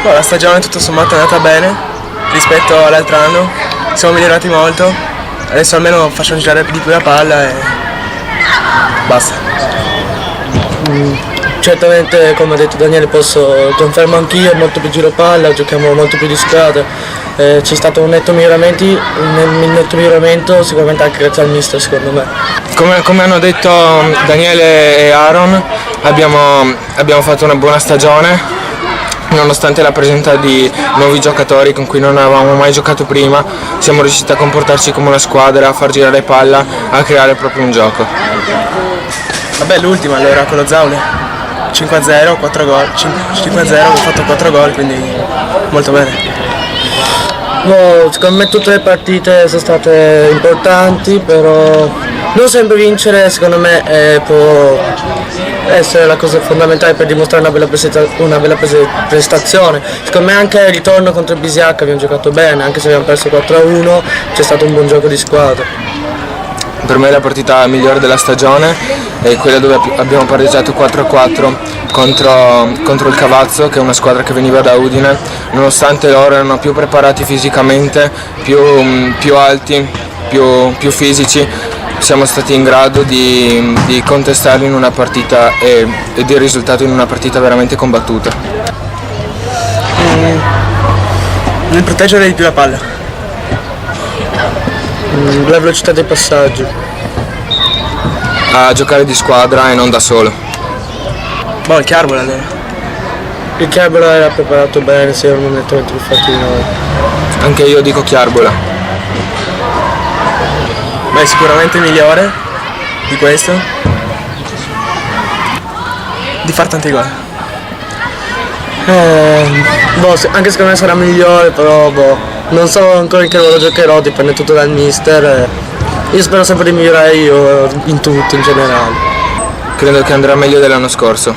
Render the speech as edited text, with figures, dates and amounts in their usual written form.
La stagione tutto sommato è andata bene rispetto all'altro anno, siamo migliorati molto, adesso almeno facciamo girare di più la palla e basta. Certamente, come ha detto Daniele, posso confermo anch'io, molto più giro palla, giochiamo molto più di squadra, c'è stato un netto miglioramento sicuramente anche grazie al mister, secondo me. Come hanno detto Daniele e Aaron, abbiamo fatto una buona stagione, nonostante la presenza di nuovi giocatori con cui non avevamo mai giocato prima, siamo riusciti a comportarci come una squadra, a far girare palla, a creare proprio un gioco. Vabbè, l'ultima allora con lo Zaule. 5-0, 4 gol, 5-0, ho fatto 4 gol, quindi molto bene. Secondo me tutte le partite sono state importanti, però non sempre vincere secondo me può essere la cosa fondamentale per dimostrare una bella prestazione. Secondo me anche il ritorno contro il Bisiacca abbiamo giocato bene, anche se abbiamo perso 4-1, c'è stato un buon gioco di squadra. Per me la partita migliore della stagione è quella dove abbiamo pareggiato 4-4 contro il Cavazzo, che è una squadra che veniva da Udine. Nonostante loro erano più preparati fisicamente, più alti, più fisici, siamo stati in grado di contestarli in una partita e di risultato in una partita veramente combattuta. Nel proteggere di più la palla. La velocità dei passaggi. A giocare di squadra e non da solo. Il Chiarbola allora. Il Chiarbola era preparato bene, si erano nettamente più forti di noi. Anche io dico Chiarbola. Sicuramente migliore di questo. Di far tanti gol. Anche secondo me sarà migliore, però non so ancora in che ruolo giocherò, dipende tutto dal mister. Io spero sempre di migliorare io in tutto, in generale. Credo che andrà meglio dell'anno scorso.